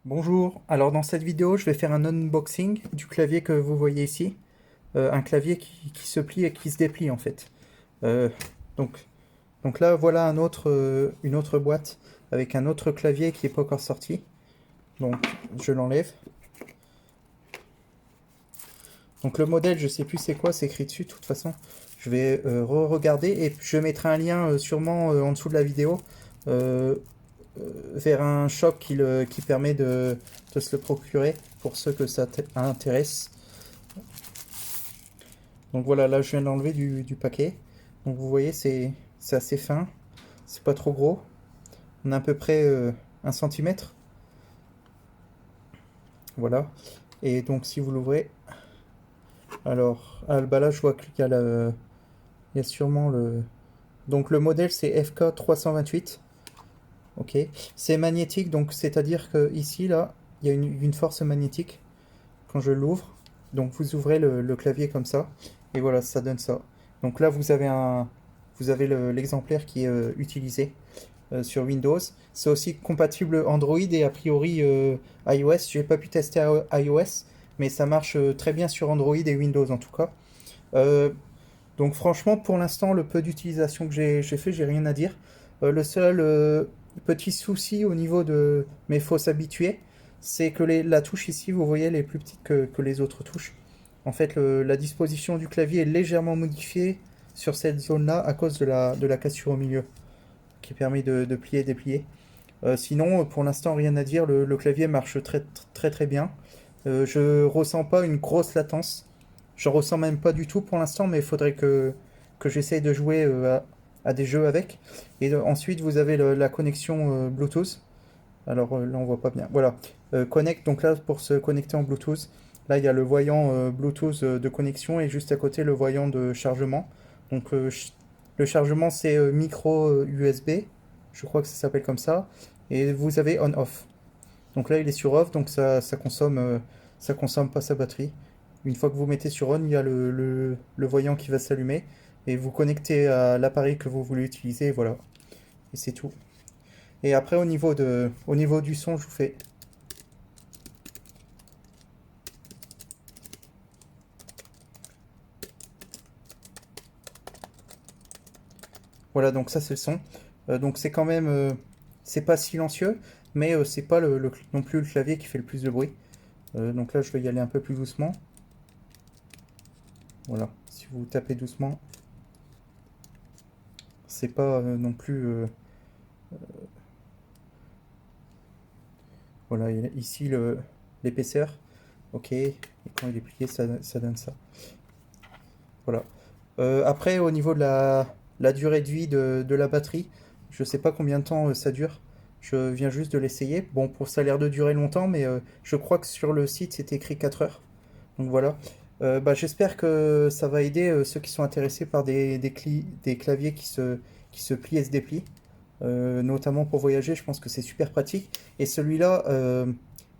Bonjour, alors dans cette vidéo je vais faire un unboxing du clavier que vous voyez ici. Un clavier qui se plie et qui se déplie en fait. Euh, donc, donc là voilà une autre boîte avec un autre clavier qui n'est pas encore sorti. Donc je l'enlève. Donc le modèle je sais plus c'est quoi, c'est écrit dessus de toute façon. Je vais re-regarder et je mettrai un lien sûrement en dessous de la vidéo euh, vers un shop qui permet de se le procurer pour ceux que ça intéresse. Donc voilà, là je viens d'enlever du paquet. Donc vous voyez, c'est assez fin. C'est pas trop gros. On a à peu près 1 centimètre. Voilà. Et donc si vous l'ouvrez, alors, bah là je vois qu'il y a, il y a sûrement le... Donc le modèle c'est FK328. Ok. C'est magnétique, donc c'est-à-dire que ici, là, il y a une force magnétique quand je l'ouvre. Donc vous ouvrez le clavier comme ça. Et voilà, ça donne ça. Donc là, vous avez l'exemplaire qui est utilisé sur Windows. C'est aussi compatible Android et a priori iOS. Je n'ai pas pu tester iOS, mais ça marche très bien sur Android et Windows en tout cas. Euh, donc franchement, pour l'instant, le peu d'utilisation que j'ai fait, j'ai rien à dire. Le seul petit souci au niveau de... Mais il faut s'habituer, c'est que la touche ici, vous voyez, elle est plus petite que les autres touches. En fait, la disposition du clavier est légèrement modifiée sur cette zone-là à cause de la cassure au milieu, qui permet de plier et déplier. Sinon, pour l'instant, rien à dire, le clavier marche très bien. Je ressens pas une grosse latence. Je ressens même pas du tout pour l'instant, mais il faudrait que j'essaye de jouer à des jeux avec. Et ensuite, vous avez la connexion Bluetooth. Alors là, on voit pas bien. Voilà. Connect, donc là, pour se connecter en Bluetooth, là, il y a le voyant Bluetooth de connexion et juste à côté, le voyant de chargement. Donc, le chargement, c'est micro USB. Je crois que ça s'appelle comme ça. Et vous avez on-off. Donc là, il est sur off, donc ça consomme pas sa batterie. Une fois que vous mettez sur on, il y a le voyant qui va s'allumer et vous connectez à l'appareil que vous voulez utiliser, et voilà. Et c'est tout. Et après, au niveau du son, je vous fais... Voilà, donc ça, c'est le son. Donc c'est quand même... c'est pas silencieux, mais c'est pas non plus le clavier qui fait le plus de bruit. Donc là, je vais y aller un peu plus doucement. Voilà, si vous tapez doucement, c'est pas non plus... voilà, ici l'épaisseur. Ok, et quand il est plié, ça donne ça. Voilà. Après, au niveau de la durée de vie de la batterie, je sais pas combien de temps ça dure. Je viens juste de l'essayer. Bon, pour ça a l'air de durer longtemps, mais je crois que sur le site c'est écrit 4 heures. Donc voilà. Bah, j'espère que ça va aider ceux qui sont intéressés par des claviers qui se plient et se déplient. Notamment pour voyager, je pense que c'est super pratique. Et celui-là,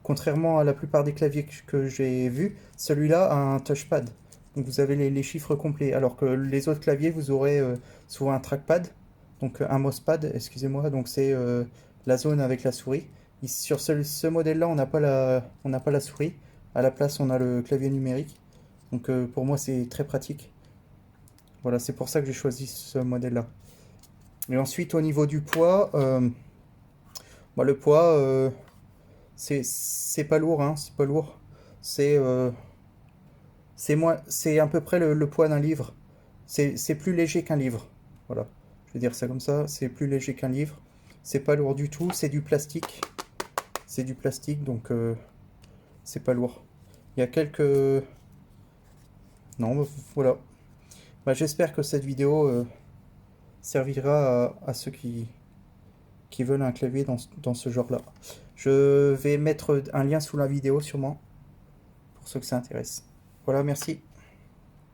contrairement à la plupart des claviers que j'ai vus, celui-là a un touchpad. Donc vous avez les chiffres complets. Alors que les autres claviers, vous aurez souvent un trackpad, donc un mousepad, excusez-moi. Donc c'est la zone avec la souris. Sur ce modèle-là, on n'a pas la souris. À la place, on a le clavier numérique. Donc pour moi, c'est très pratique. Voilà, c'est pour ça que j'ai choisi ce modèle-là. Et ensuite, au niveau du poids, bah, le poids, c'est pas lourd, hein, c'est pas lourd. C'est c'est à peu près le poids d'un livre. C'est plus léger qu'un livre. Voilà, je vais dire ça comme ça, c'est plus léger qu'un livre. C'est pas lourd du tout, c'est du plastique. C'est du plastique, donc c'est pas lourd. Il y a quelques... Non, bah, voilà. Bah, j'espère que cette vidéo servira à ceux qui veulent un clavier dans ce genre-là. Je vais mettre un lien sous la vidéo sûrement, pour ceux que ça intéresse. Voilà, merci.